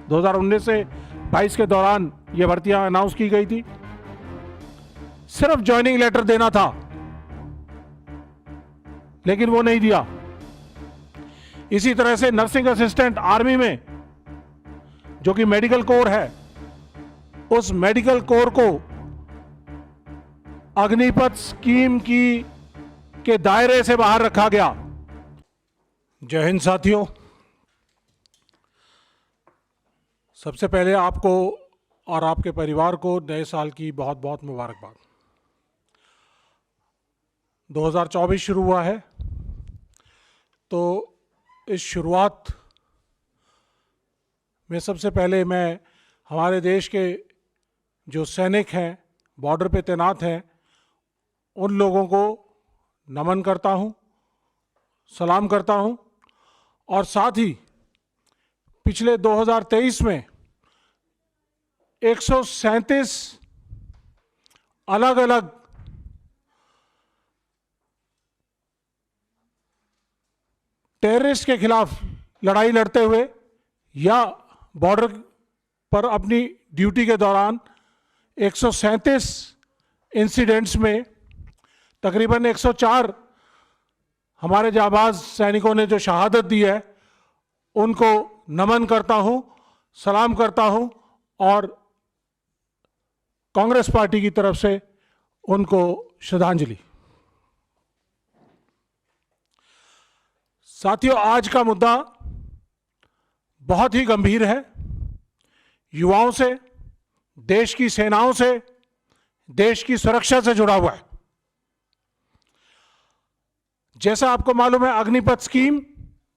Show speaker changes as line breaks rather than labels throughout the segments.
2019 से 22 के दौरान ये भर्तियां अनाउंस की गई थी। सिर्फ ज्वाइनिंग लेटर देना था, लेकिन वो नहीं दिया। इसी तरह से नर्सिंग असिस्टेंट आर्मी में, जो कि मेडिकल कोर है, उस मेडिकल कोर को अग्निपथ स्कीम के दायरे से बाहर रखा गया। जय हिंद साथियों, सबसे पहले आपको और आपके परिवार को नए साल की बहुत बहुत मुबारकबाद। 2024 शुरू हुआ है, तो इस शुरुआत में सबसे पहले मैं हमारे देश के जो सैनिक हैं, बॉर्डर पे तैनात हैं, उन लोगों को नमन करता हूं, सलाम करता हूं। और साथ ही पिछले 2023 में 137 अलग अलग टेररिस्ट के खिलाफ लड़ाई लड़ते हुए या बॉर्डर पर अपनी ड्यूटी के दौरान 137 इंसिडेंट्स में तकरीबन 104 हमारे जाबाज सैनिकों ने जो शहादत दी है, उनको नमन करता हूं, सलाम करता हूं और कांग्रेस पार्टी की तरफ से उनको श्रद्धांजलि। साथियों, आज का मुद्दा बहुत ही गंभीर है। युवाओं से, देश की सेनाओं से, देश की सुरक्षा से जुड़ा हुआ है। जैसा आपको मालूम है, अग्निपथ स्कीम,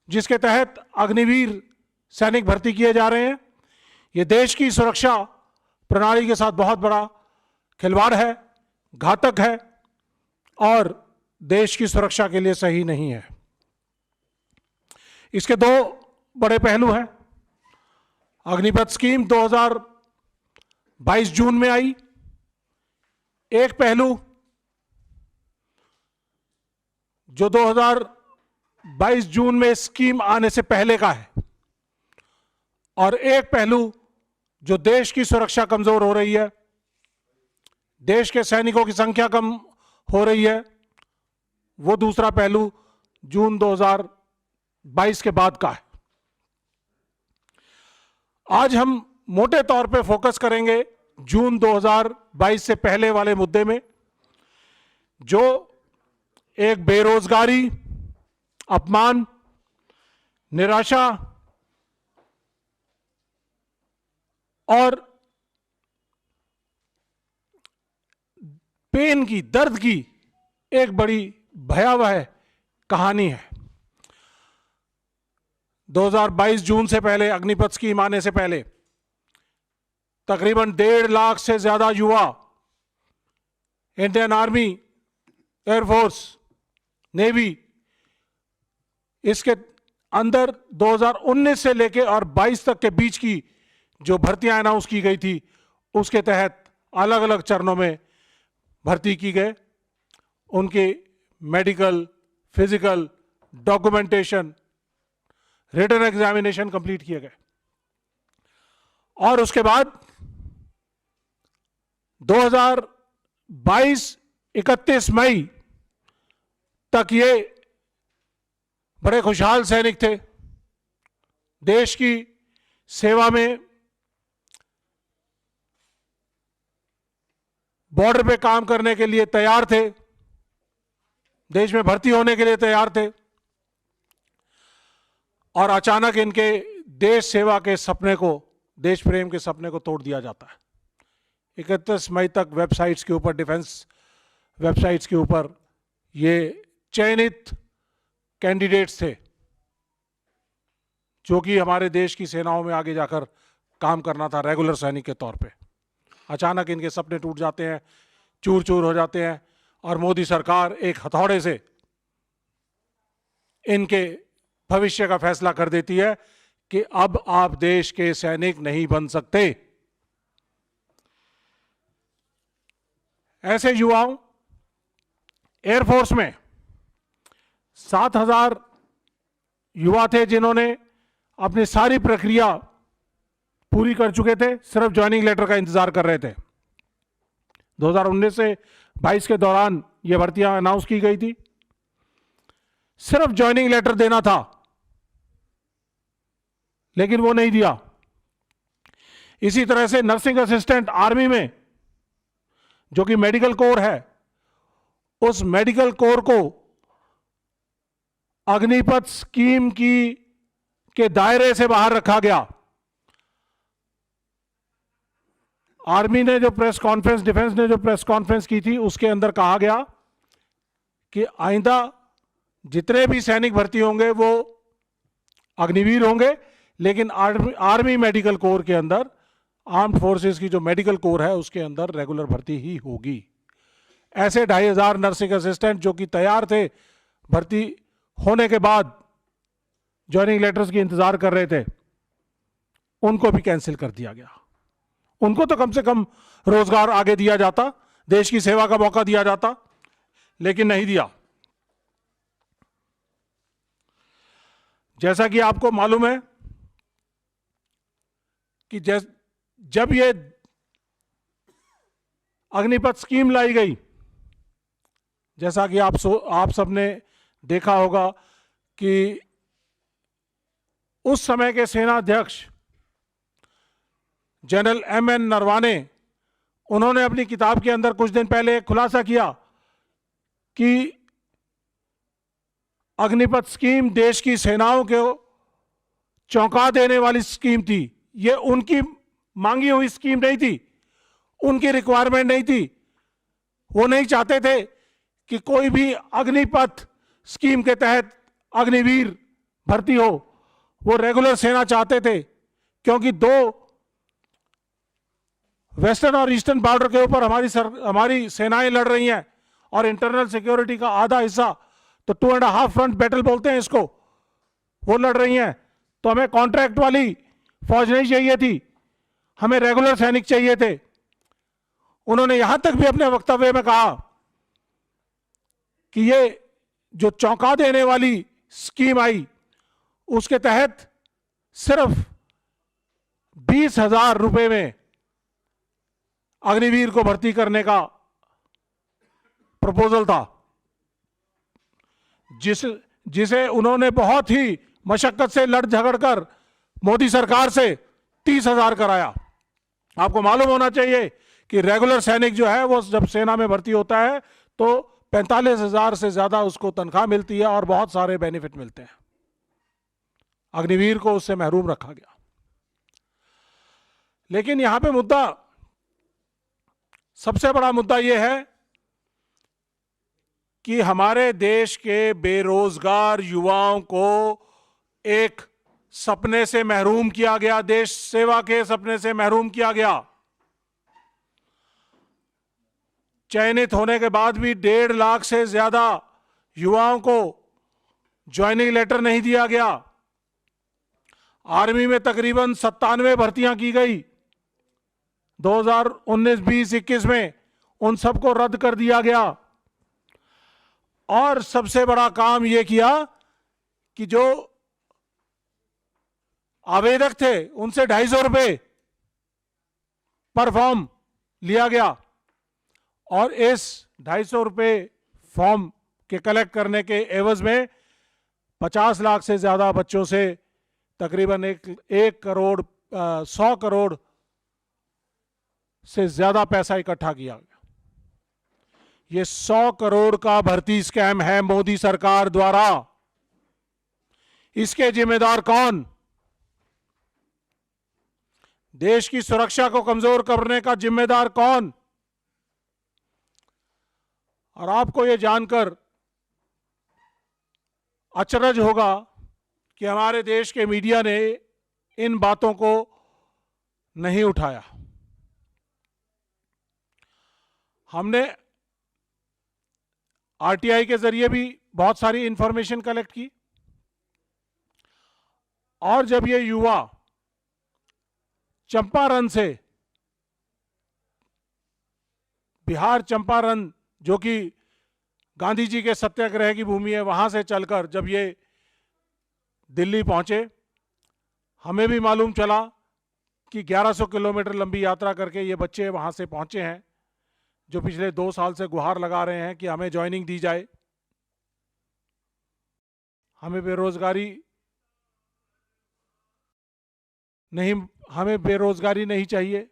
जिसके तहत अग्निवीर सैनिक भर्ती किए जा रहे हैं, ये देश की सुरक्षा प्रणाली के साथ बहुत बड़ा खिलवाड़ है, घातक है और देश की सुरक्षा के लिए सही नहीं है। इसके दो बड़े पहलू हैं। अग्निपथ स्कीम 2022 जून में आई। एक पहलू जो 2022 जून में स्कीम आने से पहले का है, और एक पहलू जो देश की सुरक्षा कमजोर हो रही है, देश के सैनिकों की संख्या कम हो रही है, वो दूसरा पहलू जून 2022 के बाद का है। आज हम मोटे तौर पे फोकस करेंगे जून 2022 से पहले वाले मुद्दे में, जो एक बेरोजगारी, अपमान, निराशा और पेन की, दर्द की एक बड़ी भयावह कहानी है। 2022 जून से पहले, अग्निपथ स्कीम आने से पहले, तकरीबन 1.5 लाख से ज्यादा युवा इंडियन आर्मी, एयरफोर्स, नेवी, इसके अंदर 2019 से लेकर और 22 तक के बीच की जो भर्तियां अनाउंस की गई थी, उसके तहत अलग अलग चरणों में भर्ती की गए। उनके medical, physical, documentation, written examination complete किए गए और उसके बाद 2022 31 मई तक ये बड़े खुशहाल सैनिक थे, देश की सेवा में, बॉर्डर पे काम करने के लिए तैयार थे, देश में भर्ती होने के लिए तैयार थे, और अचानक इनके देश सेवा के सपने को, देश प्रेम के सपने को तोड़ दिया जाता है। 31 मई तक वेबसाइट्स के ऊपर, डिफेंस वेबसाइट्स के ऊपर ये चयनित कैंडिडेट्स थे जो कि हमारे देश की सेनाओं में आगे जाकर काम करना था रेगुलर सैनिक के तौर पे। अचानक इनके सपने टूट जाते हैं, चूर चूर हो जाते हैं, और मोदी सरकार एक हथौड़े से इनके भविष्य का फैसला कर देती है कि अब आप देश के सैनिक नहीं बन सकते। ऐसे युवाओं, एयरफोर्स में 7,000 युवा थे जिन्होंने अपनी सारी प्रक्रिया पूरी कर चुके थे, सिर्फ ज्वाइनिंग लेटर का इंतजार कर रहे थे। 2019 से 22 के दौरान ये भर्तियां अनाउंस की गई थी, सिर्फ ज्वाइनिंग लेटर देना था, लेकिन वो नहीं दिया। इसी तरह से नर्सिंग असिस्टेंट आर्मी में, जो कि मेडिकल कोर है, उस मेडिकल कोर को अग्निपथ स्कीम के दायरे से बाहर रखा गया। आर्मी ने जो प्रेस कॉन्फ्रेंस, डिफेंस ने जो प्रेस कॉन्फ्रेंस की थी, उसके अंदर कहा गया कि आइंदा जितने भी सैनिक भर्ती होंगे वो अग्निवीर होंगे, लेकिन आर्मी मेडिकल कोर के अंदर, आर्म्ड फोर्सेस की जो मेडिकल कोर है उसके अंदर रेगुलर भर्ती ही होगी। ऐसे 2500 नर्सिंग असिस्टेंट जो कि तैयार थे, भर्ती होने के बाद ज्वाइनिंग लेटर्स की इंतजार कर रहे थे, उनको भी कैंसिल कर दिया गया। उनको तो कम से कम रोजगार आगे दिया जाता, देश की सेवा का मौका दिया जाता, लेकिन नहीं दिया। जैसा कि आपको मालूम है कि जब ये अग्निपथ स्कीम लाई गई, जैसा कि आप सबने देखा होगा कि उस समय के सेनाध्यक्ष जनरल M.N. नरवाने, उन्होंने अपनी किताब के अंदर कुछ दिन पहले एक खुलासा किया कि अग्निपथ स्कीम देश की सेनाओं को चौंका देने वाली स्कीम थी। ये उनकी मांगी हुई स्कीम नहीं थी, उनकी रिक्वायरमेंट नहीं थी। वो नहीं चाहते थे कि कोई भी अग्निपथ स्कीम के तहत अग्निवीर भर्ती हो, वो रेगुलर सेना चाहते थे, क्योंकि दो वेस्टर्न और ईस्टर्न बॉर्डर के ऊपर हमारी सेनाएं लड़ रही हैं, और इंटरनल सिक्योरिटी का आधा हिस्सा, तो 2.5 फ्रंट बैटल बोलते हैं इसको, वो लड़ रही हैं। तो हमें कॉन्ट्रैक्ट वाली फौज नहीं चाहिए थी, हमें रेगुलर सैनिक चाहिए थे। उन्होंने यहां तक भी अपने वक्तव्य में कहा कि ये जो चौंका देने वाली स्कीम आई, उसके तहत सिर्फ 20,000 रुपए में अग्निवीर को भर्ती करने का प्रपोजल था, जिसे उन्होंने बहुत ही मशक्कत से लड़ झगड़ कर मोदी सरकार से 30,000 कराया। आपको मालूम होना चाहिए कि रेगुलर सैनिक जो है वो जब सेना में भर्ती होता है तो 45,000 से ज्यादा उसको तनख्वाह मिलती है और बहुत सारे बेनिफिट मिलते हैं। अग्निवीर को उससे महरूम रखा गया। लेकिन यहां पे मुद्दा, सबसे बड़ा मुद्दा यह है कि हमारे देश के बेरोजगार युवाओं को एक सपने से महरूम किया गया, देश सेवा के सपने से महरूम किया गया। चयनित होने के बाद भी 1.5 लाख से ज्यादा युवाओं को ज्वाइनिंग लेटर नहीं दिया गया। आर्मी में तकरीबन 97 भर्तियां की गई 2019, 20, 21 में, उन सबको रद्द कर दिया गया। और सबसे बड़ा काम यह किया कि जो आवेदक थे उनसे 250 रुपए पर फॉर्म लिया गया, और इस 250 रुपए फॉर्म के कलेक्ट करने के एवज में 50 लाख से ज्यादा बच्चों से तकरीबन 1 करोड़ 100 करोड़ से ज्यादा पैसा इकट्ठा किया गया। ये 100 करोड़ का भर्ती स्कैम है मोदी सरकार द्वारा। इसके जिम्मेदार कौन? देश की सुरक्षा को कमजोर करने का जिम्मेदार कौन? और आपको यह जानकर अचरज होगा कि हमारे देश के मीडिया ने इन बातों को नहीं उठाया। हमने आरटीआई के जरिए भी बहुत सारी इंफॉर्मेशन कलेक्ट की, और जब ये युवा चंपारण से, बिहार चंपारण जो कि गांधी जी के सत्याग्रह की भूमि है, वहां से चलकर जब ये दिल्ली पहुंचे, हमें भी मालूम चला कि 1100 किलोमीटर लंबी यात्रा करके ये बच्चे वहाँ से पहुँचे हैं, जो पिछले 2 साल से गुहार लगा रहे हैं कि हमें ज्वाइनिंग दी जाए, हमें बेरोजगारी नहीं चाहिए,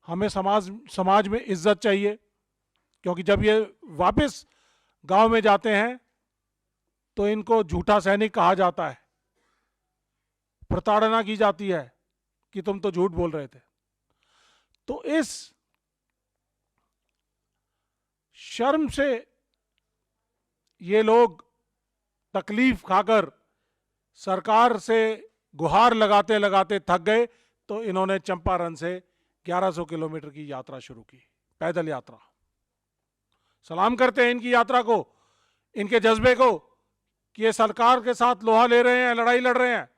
हमें समाज में इज्जत चाहिए। क्योंकि जब ये वापस गांव में जाते हैं तो इनको झूठा सैनिक कहा जाता है, प्रताड़ना की जाती है कि तुम तो झूठ बोल रहे थे। तो इस शर्म से ये लोग तकलीफ खाकर सरकार से गुहार लगाते लगाते थक गए, तो इन्होंने चंपारण से 1100 किलोमीटर की यात्रा शुरू की, पैदल यात्रा। सलाम करते हैं इनकी यात्रा को, इनके जज्बे को कि ये सरकार के साथ लोहा ले रहे हैं, लड़ाई लड़ रहे हैं।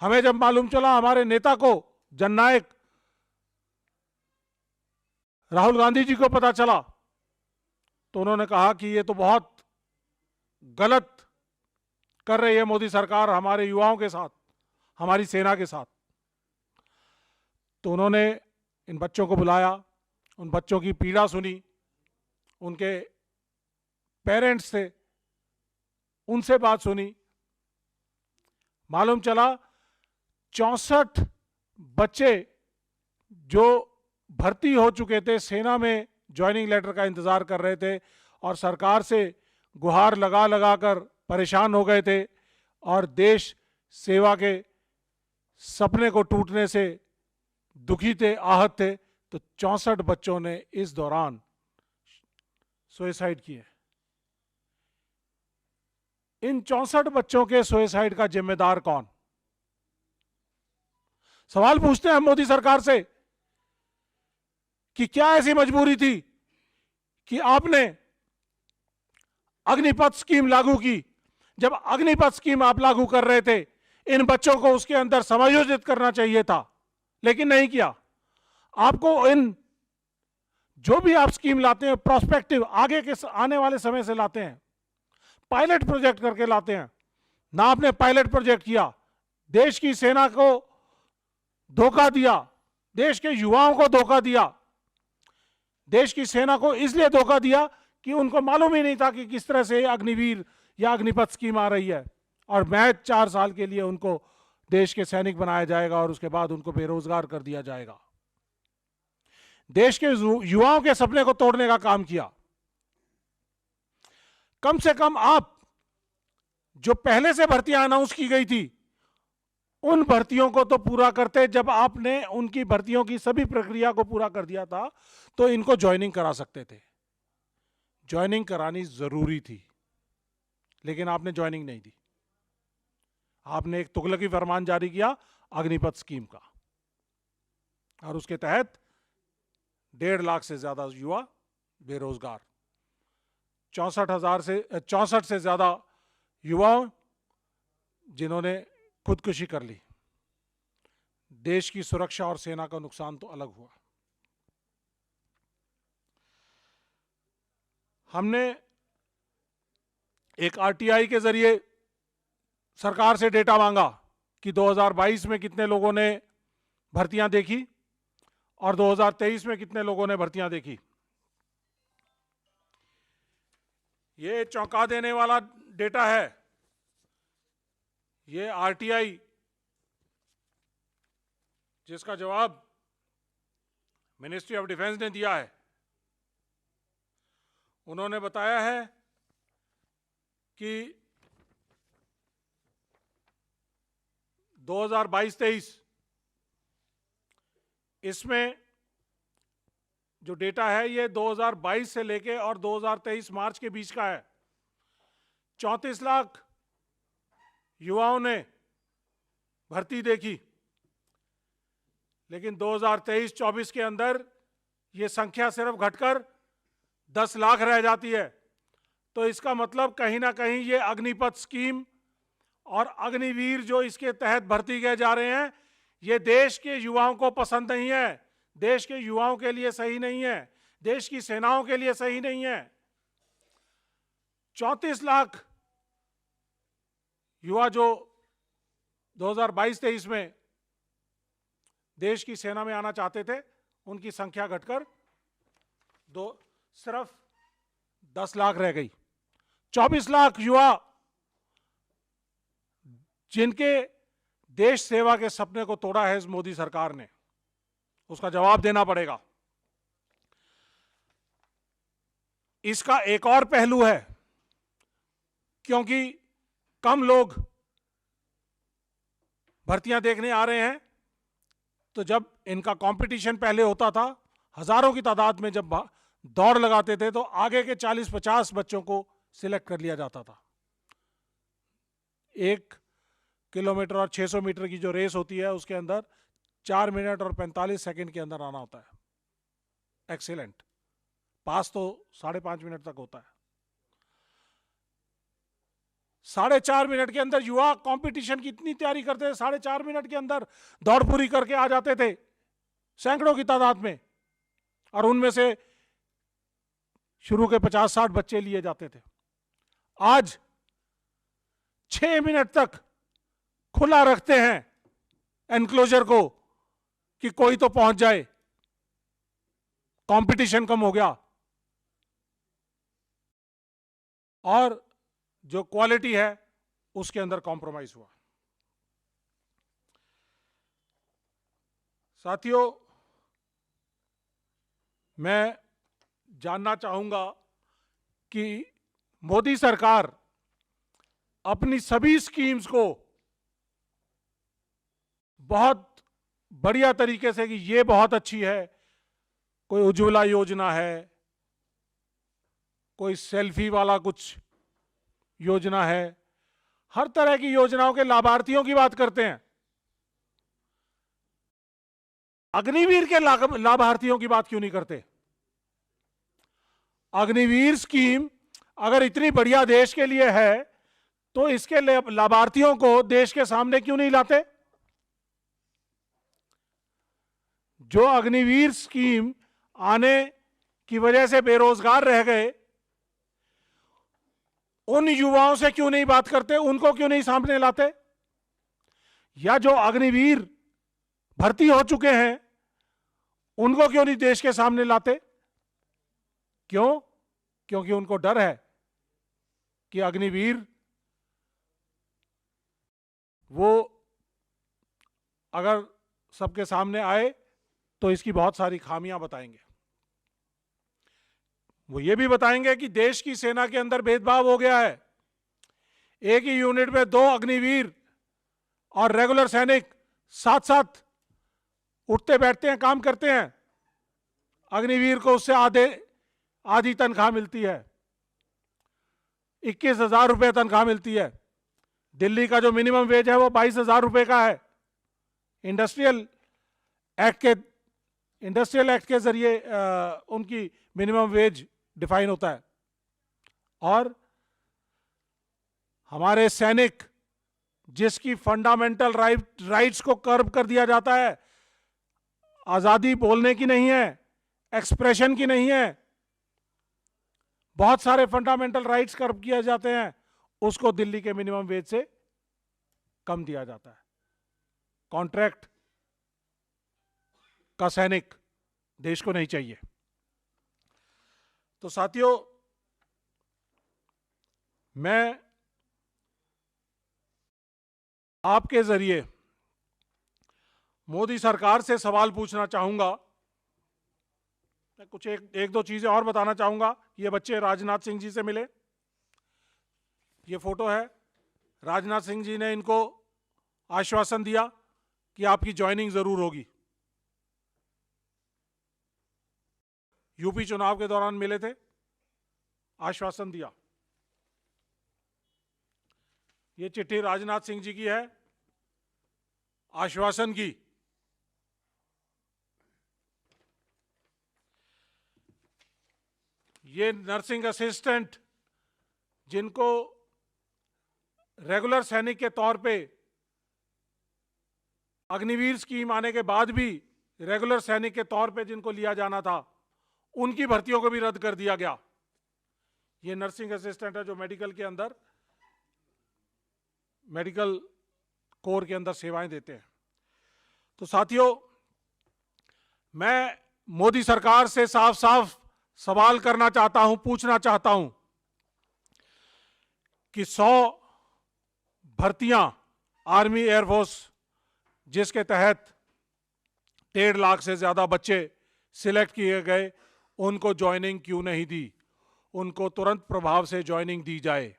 हमें जब मालूम चला, हमारे नेता को, जननायक राहुल गांधी जी को पता चला, तो उन्होंने कहा कि ये तो बहुत गलत कर रही है मोदी सरकार हमारे युवाओं के साथ, हमारी सेना के साथ। तो उन्होंने इन बच्चों को बुलाया, उन बच्चों की पीड़ा सुनी, उनके पेरेंट्स थे, उनसे बात सुनी। मालूम चला 64 बच्चे जो भर्ती हो चुके थे, सेना में ज्वाइनिंग लेटर का इंतजार कर रहे थे और सरकार से गुहार लगा लगा कर परेशान हो गए थे और देश सेवा के सपने को टूटने से दुखी थे, आहत थे, तो 64 बच्चों ने इस दौरान सुसाइड किए। इन 64 बच्चों के सुसाइड का जिम्मेदार कौन? सवाल पूछते हैं हम मोदी सरकार से कि क्या ऐसी मजबूरी थी कि आपने अग्निपथ स्कीम लागू की? जब अग्निपथ स्कीम आप लागू कर रहे थे, इन बच्चों को उसके अंदर समायोजित करना चाहिए था, लेकिन नहीं किया। आपको इन जो भी आप स्कीम लाते हैं, प्रोस्पेक्टिव, आगे के आने वाले समय से लाते हैं, पायलट प्रोजेक्ट करके लाते हैं ना। आपने पायलट प्रोजेक्ट किया, देश की सेना को धोखा दिया, देश के युवाओं को धोखा दिया। देश की सेना को इसलिए धोखा दिया कि उनको मालूम ही नहीं था कि किस तरह से अग्निवीर या अग्निपथ स्कीम आ रही है, और महज 4 साल के लिए उनको देश के सैनिक बनाया जाएगा और उसके बाद उनको बेरोजगार कर दिया जाएगा। देश के युवाओं के सपने को तोड़ने का काम किया। कम से कम आप जो पहले से भर्तियां अनाउंस की गई थी, उन भर्तियों को तो पूरा करते। जब आपने उनकी भर्तियों की सभी प्रक्रिया को पूरा कर दिया था, तो इनको ज्वाइनिंग करा सकते थे। ज्वाइनिंग करानी जरूरी थी, लेकिन आपने ज्वाइनिंग नहीं दी। आपने एक तुगलकी फरमान जारी किया अग्निपथ स्कीम का, और उसके तहत 1.5 लाख से ज्यादा युवा बेरोजगार, 64 से ज्यादा युवाओं जिन्होंने खुदकुशी कर ली। देश की सुरक्षा और सेना का नुकसान तो अलग हुआ। हमने एक आरटीआई के जरिए सरकार से डेटा मांगा कि 2022 में कितने लोगों ने भर्तियां देखी और 2023 में कितने लोगों ने भर्तियां देखी। ये चौंका देने वाला डेटा है। ये आरटीआई, जिसका जवाब मिनिस्ट्री ऑफ डिफेंस ने दिया है, उन्होंने बताया है कि 2022-23 इसमें जो डेटा है ये 2022 से लेके और 2023 मार्च के बीच का है। 34 लाख युवाओं ने भर्ती देखी, लेकिन 2023-24 के अंदर ये संख्या सिर्फ घटकर 10 लाख रह जाती है। तो इसका मतलब कहीं ना कहीं ये अग्निपथ स्कीम और अग्निवीर जो इसके तहत भर्ती किए जा रहे हैं, ये देश के युवाओं को पसंद नहीं है, देश के युवाओं के लिए सही नहीं है, देश की सेनाओं के लिए सही नहीं है। 34 लाख युवा जो 2022-23 में देश की सेना में आना चाहते थे, उनकी संख्या घटकर सिर्फ 10 लाख रह गई। 24 लाख युवा जिनके देश सेवा के सपने को तोड़ा है इस मोदी सरकार ने, उसका जवाब देना पड़ेगा। इसका एक और पहलू है, क्योंकि कम लोग भर्तियां देखने आ रहे हैं, तो जब इनका कंपटीशन पहले होता था, हजारों की तादाद में जब दौड़ लगाते थे, तो आगे के 40-50 बच्चों को सिलेक्ट कर लिया जाता था। 1 किलोमीटर और 600 मीटर की जो रेस होती है, उसके अंदर 4 मिनट और 45 सेकंड के अंदर आना होता है। एक्सीलेंट। पास तो 5.5 मिनट तक होता है। 4.5 मिनट के अंदर युवा कंपटीशन की इतनी तैयारी करते थे, 4.5 मिनट के अंदर दौड़ पूरी करके आ जाते थे, सैकड़ों की तादाद में, और उनमें से शुरू के 50-60 बच्चे लिए जाते थे। आज 6 मिनट तक खुला रखते हैं एनक्लोजर को कि कोई तो पहुंच जाए। कंपटीशन कम हो गया और जो क्वालिटी है उसके अंदर कॉम्प्रोमाइज हुआ। साथियों, मैं जानना चाहूंगा कि मोदी सरकार अपनी सभी स्कीम्स को बहुत बढ़िया तरीके से, कि ये बहुत अच्छी है, कोई उज्ज्वला योजना है, कोई सेल्फी वाला कुछ योजना है, हर तरह की योजनाओं के लाभार्थियों की बात करते हैं। अग्निवीर के लाभार्थियों की बात क्यों नहीं करते? अग्निवीर स्कीम अगर इतनी बढ़िया देश के लिए है, तो इसके लाभार्थियों को देश के सामने क्यों नहीं लाते? जो अग्निवीर स्कीम आने की वजह से बेरोजगार रह गए, उन युवाओं से क्यों नहीं बात करते? उनको क्यों नहीं सामने लाते? या जो अग्निवीर भर्ती हो चुके हैं, उनको क्यों नहीं देश के सामने लाते? क्यों? क्योंकि उनको डर है कि अग्निवीर वो अगर सबके सामने आए तो इसकी बहुत सारी खामियां बताएंगे। वो ये भी बताएंगे कि देश की सेना के अंदर भेदभाव हो गया है। एक ही यूनिट में 2 अग्निवीर और रेगुलर सैनिक साथ साथ उठते बैठते हैं, काम करते हैं। अग्निवीर को उससे आधी तनख्वाह मिलती है, 21,000 रुपये तनख्वाह मिलती है। दिल्ली का जो मिनिमम वेज है वो 22,000 रुपये का है। इंडस्ट्रियल एक्ट के जरिए उनकी मिनिमम वेज डिफाइन होता है। और हमारे सैनिक, जिसकी फंडामेंटल राइट्स को कर्ब कर दिया जाता है, आजादी बोलने की नहीं है, एक्सप्रेशन की नहीं है, बहुत सारे फंडामेंटल राइट्स कर्ब किए जाते हैं, उसको दिल्ली के मिनिमम वेज से कम दिया जाता है। कॉन्ट्रैक्ट का सैनिक देश को नहीं चाहिए। तो साथियों, मैं आपके जरिए मोदी सरकार से सवाल पूछना चाहूंगा। मैं कुछ एक दो चीजें और बताना चाहूंगा। ये बच्चे राजनाथ सिंह जी से मिले, ये फोटो है। राजनाथ सिंह जी ने इनको आश्वासन दिया कि आपकी ज्वाइनिंग जरूर होगी। यूपी चुनाव के दौरान मिले थे, आश्वासन दिया। ये चिट्ठी राजनाथ सिंह जी की है, आश्वासन की। ये नर्सिंग असिस्टेंट जिनको रेगुलर सैनिक के तौर पे अग्निवीर स्कीम आने के बाद भी रेगुलर सैनिक के तौर पे जिनको लिया जाना था, उनकी भर्तियों को भी रद्द कर दिया गया। ये नर्सिंग असिस्टेंट है जो मेडिकल के अंदर, मेडिकल कोर के अंदर सेवाएं देते हैं। तो साथियों, मैं मोदी सरकार से साफ साफ सवाल करना चाहता हूं, पूछना चाहता हूं कि 100 भर्तियां आर्मी एयरफोर्स जिसके तहत 1.5 लाख से ज्यादा बच्चे सिलेक्ट किए गए, उनको ज्वाइनिंग क्यों नहीं दी? उनको तुरंत प्रभाव से ज्वाइनिंग दी जाए।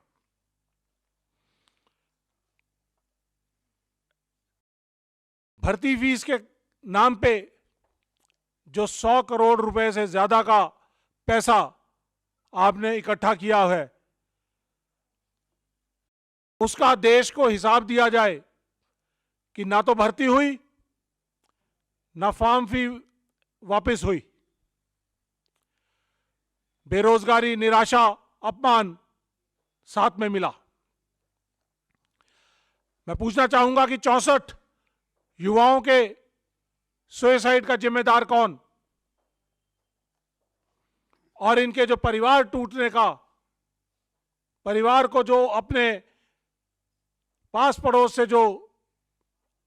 भर्ती फीस के नाम पे जो 100 करोड़ रुपए से ज्यादा का पैसा आपने इकट्ठा किया है, उसका देश को हिसाब दिया जाए कि ना तो भर्ती हुई, ना फॉर्म फी वापस हुई। बेरोजगारी, निराशा, अपमान साथ में मिला। मैं पूछना चाहूंगा कि 64 युवाओं के सुसाइड का जिम्मेदार कौन? और इनके जो परिवार टूटने का, परिवार को जो अपने पास पड़ोस से जो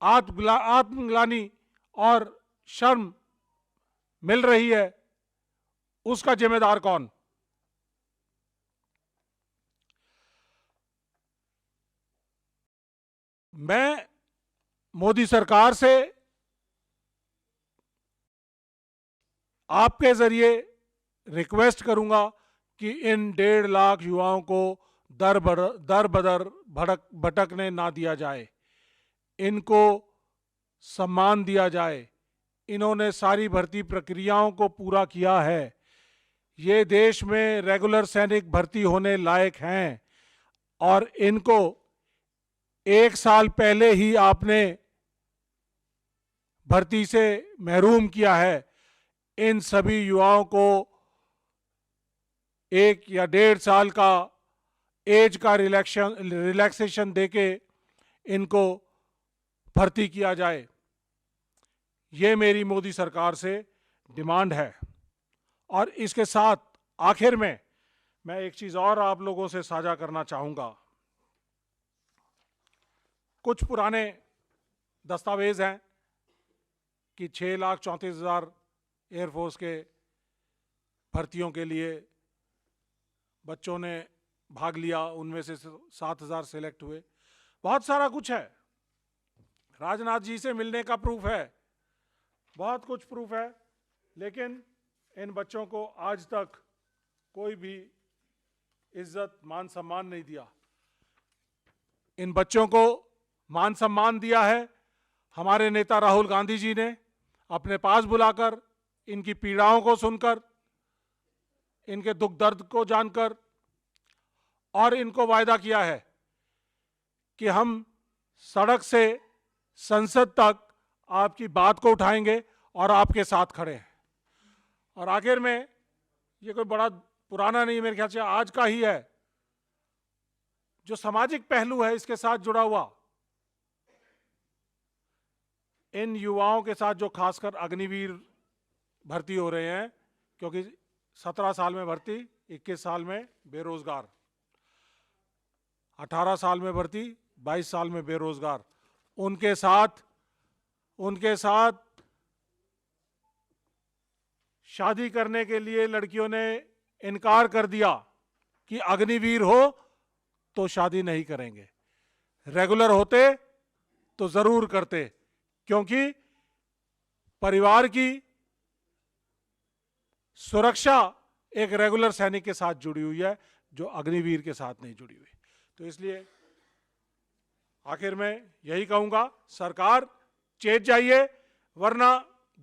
आत्मग्लानि और शर्म मिल रही है, उसका जिम्मेदार कौन? मैं मोदी सरकार से आपके जरिए रिक्वेस्ट करूंगा कि इन 1.5 लाख युवाओं को दर बदर भटकने ना दिया जाए। इनको सम्मान दिया जाए। इन्होंने सारी भर्ती प्रक्रियाओं को पूरा किया है। ये देश में रेगुलर सैनिक भर्ती होने लायक हैं और इनको 1 साल पहले ही आपने भर्ती से महरूम किया है। इन सभी युवाओं को 1 या 1.5 साल का एज का रिलैक्सेशन देके इनको भर्ती किया जाए। ये मेरी मोदी सरकार से डिमांड है। और इसके साथ आखिर में मैं एक चीज और आप लोगों से साझा करना चाहूंगा। कुछ पुराने दस्तावेज हैं कि 6,34,000 एयरफोर्स के भर्तियों के लिए बच्चों ने भाग लिया, उनमें से 7,000 सेलेक्ट हुए। बहुत सारा कुछ है, राजनाथ जी से मिलने का प्रूफ है, बहुत कुछ प्रूफ है, लेकिन इन बच्चों को आज तक कोई भी इज्जत, मान सम्मान नहीं दिया। इन बच्चों को मान सम्मान दिया है हमारे नेता राहुल गांधी जी ने, अपने पास बुलाकर, इनकी पीड़ाओं को सुनकर, इनके दुख दर्द को जानकर, और इनको वायदा किया है कि हम सड़क से संसद तक आपकी बात को उठाएंगे और आपके साथ खड़े हैं। और आखिर में, ये कोई बड़ा पुराना नहीं, मेरे ख्याल से आज का ही है, जो सामाजिक पहलू है इसके साथ जुड़ा हुआ, इन युवाओं के साथ जो खासकर अग्निवीर भर्ती हो रहे हैं, क्योंकि 17 साल में भर्ती, 21 साल में बेरोजगार, 18 साल में भर्ती, 22 साल में बेरोजगार, उनके साथ शादी करने के लिए लड़कियों ने इनकार कर दिया कि अग्निवीर हो तो शादी नहीं करेंगे, रेगुलर होते तो जरूर करते, क्योंकि परिवार की सुरक्षा एक रेगुलर सैनिक के साथ जुड़ी हुई है, जो अग्निवीर के साथ नहीं जुड़ी हुई। तो इसलिए आखिर में यही कहूंगा, सरकार चेत जाइए, वरना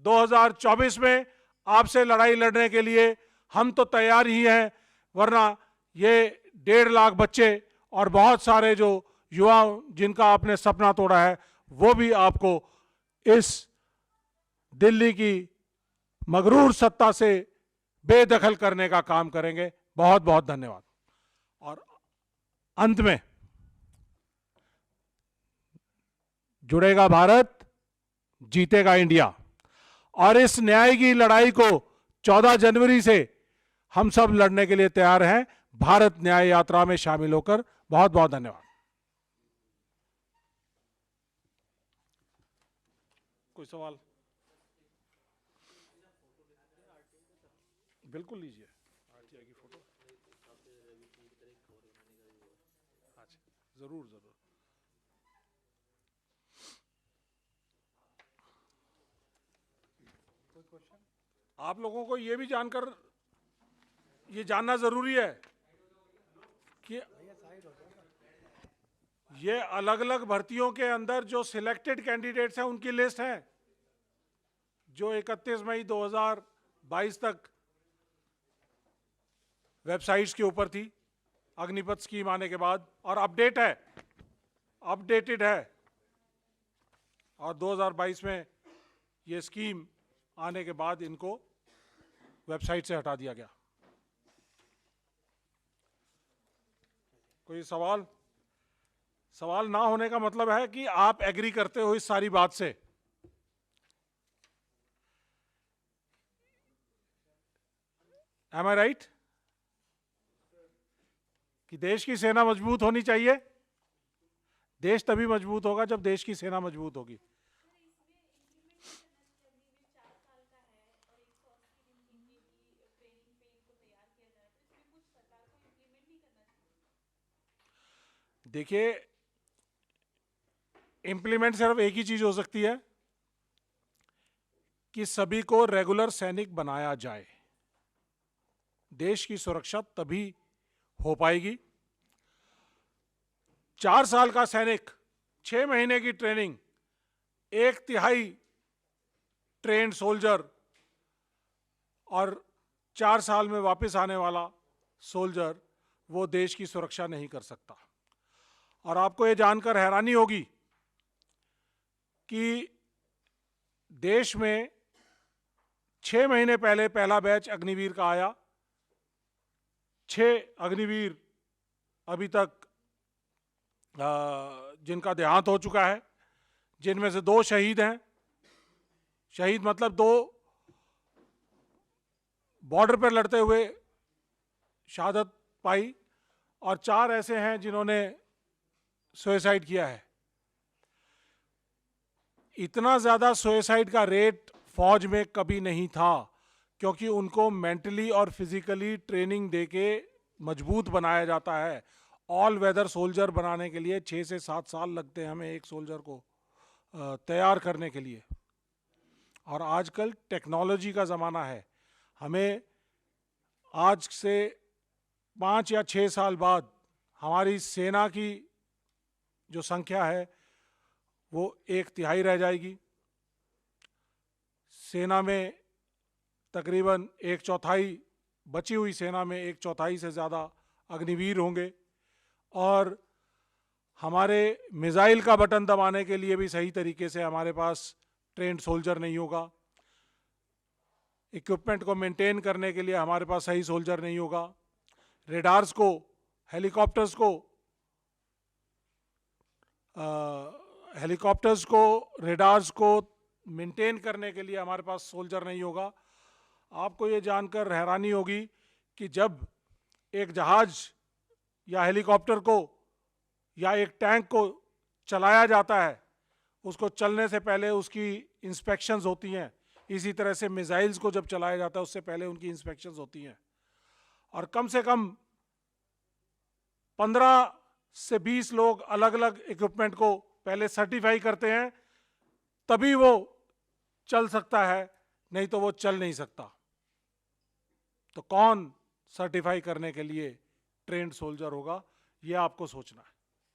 2024 में आपसे लड़ाई लड़ने के लिए हम तो तैयार ही हैं, वरना ये 1.5 लाख बच्चे और बहुत सारे जो युवा जिनका आपने सपना तोड़ा है, वो भी आपको इस दिल्ली की मगरूर सत्ता से बेदखल करने का काम करेंगे। बहुत बहुत धन्यवाद। और अंत में, जुड़ेगा भारत, जीतेगा इंडिया, और इस न्याय की लड़ाई को 14 जनवरी से हम सब लड़ने के लिए तैयार हैं, भारत न्याय यात्रा में शामिल होकर। बहुत बहुत धन्यवाद। कोई सवाल? बिल्कुल लीजिए आरटीआई की फोटो। अच्छा, जरूर जरूर। आप लोगों को ये भी जानना जरूरी है कि ये अलग अलग भर्तियों के अंदर जो सिलेक्टेड कैंडिडेट्स हैं उनकी लिस्ट है, जो 31 मई 2022 तक वेबसाइट्स के ऊपर थी अग्निपथ स्कीम आने के बाद, और अपडेटेड है। और 2022 में ये स्कीम आने के बाद इनको वेबसाइट से हटा दिया गया। कोई सवाल ना होने का मतलब है कि आप एग्री करते हो इस सारी बात से। एम आई राइट? कि देश की सेना मजबूत होनी चाहिए। देश तभी मजबूत होगा जब देश की सेना मजबूत होगी। देखिए, इंप्लीमेंट सिर्फ एक ही चीज हो सकती है कि सभी को रेगुलर सैनिक बनाया जाए। देश की सुरक्षा तभी हो पाएगी। 4 साल का सैनिक, 6 महीने की ट्रेनिंग, 1/3 ट्रेंड सोल्जर और 4 साल में वापस आने वाला सोल्जर, वो देश की सुरक्षा नहीं कर सकता। और आपको ये जानकर हैरानी होगी कि देश में 6 महीने पहले पहला बैच अग्निवीर का आया। 6 अग्निवीर अभी तक जिनका देहांत हो चुका है, जिनमें से 2 शहीद हैं। शहीद मतलब 2 बॉर्डर पर लड़ते हुए शहादत पाई, और 4 ऐसे हैं जिन्होंने सुसाइड किया है। इतना ज्यादा सुसाइड का रेट फौज में कभी नहीं था, क्योंकि उनको मेंटली और फिजिकली ट्रेनिंग देके मजबूत बनाया जाता है। ऑल वेदर सोल्जर बनाने के लिए 6 से 7 साल लगते हैं हमें एक सोल्जर को तैयार करने के लिए। और आजकल टेक्नोलॉजी का ज़माना है। हमें आज से 5 या 6 साल बाद हमारी सेना की जो संख्या है वो 1/3 रह जाएगी। सेना में तकरीबन 1/4, बची हुई सेना में 1/4 से ज़्यादा अग्निवीर होंगे। और हमारे मिसाइल का बटन दबाने के लिए भी सही तरीके से हमारे पास ट्रेंड सोल्जर नहीं होगा। इक्विपमेंट को मेंटेन करने के लिए हमारे पास सही सोल्जर नहीं होगा। रेडार्स को, हेलीकॉप्टर्स को, रेडार्स को मेंटेन करने के लिए हमारे पास सोल्जर नहीं होगा। आपको ये जानकर हैरानी होगी कि जब एक जहाज या हेलीकॉप्टर को या एक टैंक को चलाया जाता है, उसको चलने से पहले उसकी इंस्पेक्शंस होती हैं। इसी तरह से मिसाइल्स को जब चलाया जाता है उससे पहले उनकी इंस्पेक्शंस होती हैं। और कम से कम 15 से 20 लोग अलग अलग इक्विपमेंट को पहले सर्टिफाई करते हैं, तभी वो चल सकता है, नहीं तो वो चल नहीं सकता। तो कौन सर्टिफाई करने के लिए ट्रेंड सोल्जर होगा, ये आपको सोचना है।